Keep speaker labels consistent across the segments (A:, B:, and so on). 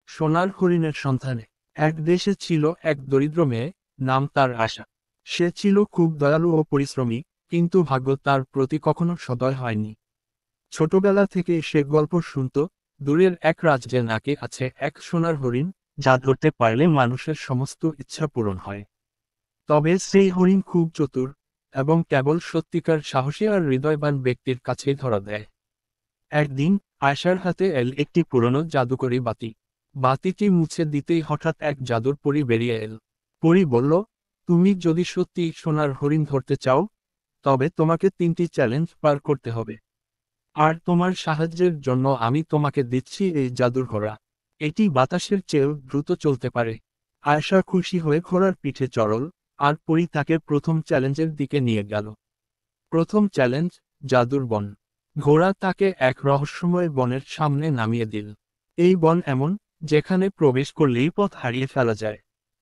A: সোনার হরিণের সন্ধানে। এক দেশে ছিল এক দরিদ্র মেয়ে, নাম তার আশা। সে ছিল খুব দয়ালু ও পরিশ্রমী, কিন্তু ভাগ্য তার প্রতি কখনো সদয় হয়নি। ছোটবেলা থেকে সে গল্প শুনত, দূরের এক রাজ্যে নাকি আছে এক সোনার হরিণ, যা ধরতে পারলে মানুষের সমস্ত ইচ্ছা পূরণ হয়। তবে সেই হরিণ খুব চতুর, এবং কেবল সত্যিকার সাহসী আর হৃদয়বান ব্যক্তির কাছেই ধরা দেয়। একদিন আয়শার হাতে এল একটি পুরনো জাদুকরি বাতি। বাতিটি মুছে দিতেই হঠাৎ এক জাদুর পরী বেরিয়ে এল। পরী বলল, তুমি যদি সত্যি সোনার হরিণ ধরতে চাও, তবে তোমাকে 3টি চ্যালেঞ্জ পার করতে হবে। আর তোমার সাহায্যের জন্য আমি তোমাকে দিচ্ছি এই জাদুর ঘোড়া। এটি বাতাসের চেয়েও দ্রুত চলতে পারে। আয়শা খুশি হয়ে ঘোড়ার পিঠে চড়ল, আর পরী তাকে প্রথম চ্যালেঞ্জের দিকে নিয়ে গেল। প্রথম চ্যালেঞ্জ, জাদুর বন। ঘোড়া তাকে এক রহস্যময় বনের সামনে নামিয়ে দিল। এই বন এমন, যেখানে প্রবেশ করলেই পথ হারিয়ে ফেলা যায়।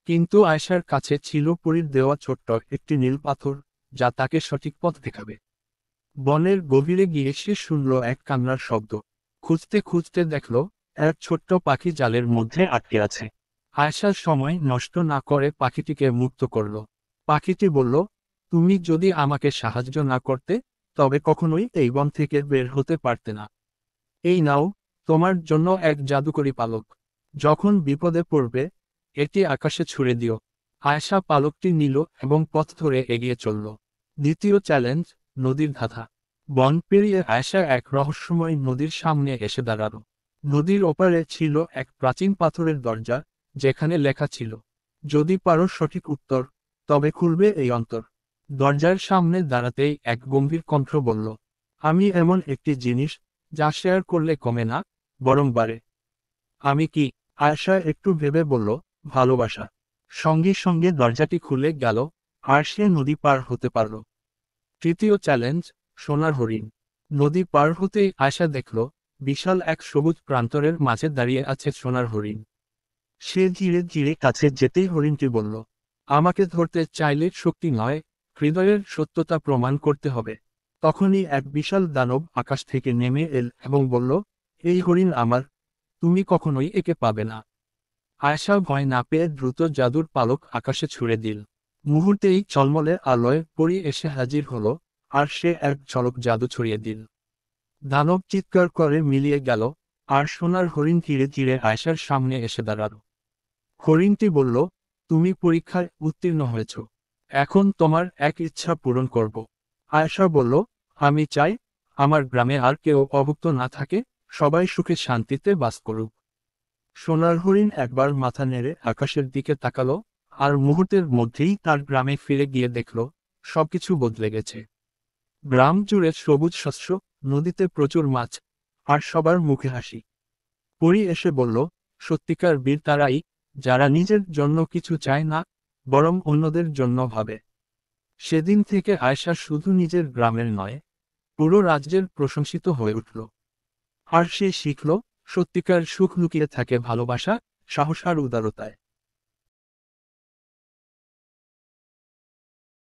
A: কিন্তু আয়শার কাছে ছিল পরীর দেওয়া ছোট্ট একটি নীল পাথর, যা তাকে সঠিক পথ দেখাবে। বনের গভীরে গিয়ে সে শুনল এক কান্নার শব্দ। খুঁজতে খুঁজতে দেখল, এক ছোট্ট পাখি জালের মধ্যে আটকে আছে। আয়শা সময় নষ্ট না করে পাখিটিকে মুক্ত করল। পাখিটি বলল, তুমি যদি আমাকে সাহায্য না করতে, তবে কখনোই এই বন থেকে বের হতে পারতে না। এই নাও, তোমার জন্য এক জাদুকরি পালক। যখন বিপদে পড়বে, এটি আকাশে ছুঁড়ে দিও। আয়শা পালকটি নিল এবং পথ ধরে এগিয়ে চলল। দ্বিতীয় চ্যালেঞ্জ, নদীর ধাঁধা। বন পেরিয়ে আয়শা এক রহস্যময় নদীর সামনে এসে দাঁড়াল। নদীর ওপারে ছিল এক প্রাচীন পাথরের দরজা, যেখানে লেখা ছিল, যদি পারো সঠিক উত্তর, তবে খুলবে এই অন্তর। দরজার সামনে দাঁড়াতেই এক গম্ভীর কণ্ঠ বলল, আমি এমন একটি জিনিস, যা শেয়ার করলে কমে না, বরং বাড়ে। আমি কি? আয়শা একটু ভেবে বলল, ভালোবাসা। সঙ্গে সঙ্গে দরজাটি খুলে গেল, আর সে নদী পার হতে পারল। তৃতীয় চ্যালেঞ্জ, সোনার হরিণ। নদী পার হতেই আয়শা দেখল, বিশাল এক সবুজ প্রান্তরের মাঝে দাঁড়িয়ে আছে সোনার হরিণ। সে ধীরে ধীরে কাছে যেতেই হরিণটি বলল, আমাকে ধরতে চাইলে শক্তি নয়, হৃদয়ের সত্যতা প্রমাণ করতে হবে। তখনই এক বিশাল দানব আকাশ থেকে নেমে এল এবং বলল, এই হরিণ আমার, তুমি কখনোই একে পাবে না। আয়শা ভয় না পেয়ে দ্রুত জাদুর পালক আকাশে ছুঁড়ে দিল। মুহূর্তেই ঝলমলে আলোয় পরী এসে হাজির হলো, আর সে এক ঝলক জাদু ছড়িয়ে দিল। দানব চিৎকার করে মিলিয়ে গেল, আর সোনার হরিণ ধীরে ধীরে আয়শার সামনে এসে দাঁড়াল। হরিণটি বলল, তুমি পরীক্ষায় উত্তীর্ণ হয়েছ। এখন তোমার এক ইচ্ছা পূরণ করব। আয়শা বলল, আমি চাই, আমার গ্রামে আর কেউ অভুক্ত না থাকে, সবাই সুখে শান্তিতে বাস করুক। সোনার হরিণ একবার মাথা নেড়ে আকাশের দিকে তাকালো, আর মুহূর্তের মধ্যেই তার গ্রামে ফিরে গিয়ে দেখল, সবকিছু বদলে গেছে। গ্রাম জুড়ে সবুজ শস্য, নদীতে প্রচুর মাছ, আর সবার মুখে হাসি। পরী এসে বলল, সত্যিকার বীর তারাই, যারা নিজের জন্য কিছু চায় না, বরং অন্যদের জন্য ভাবে। সেদিন থেকে আয়শা শুধু নিজের গ্রামের নয়, পুরো রাজ্যের প্রশংসিত হয়ে উঠল। আর সে শিখল, সত্যিকার সুখ লুকিয়ে থাকে ভালোবাসা, সাহস আর উদারতায়।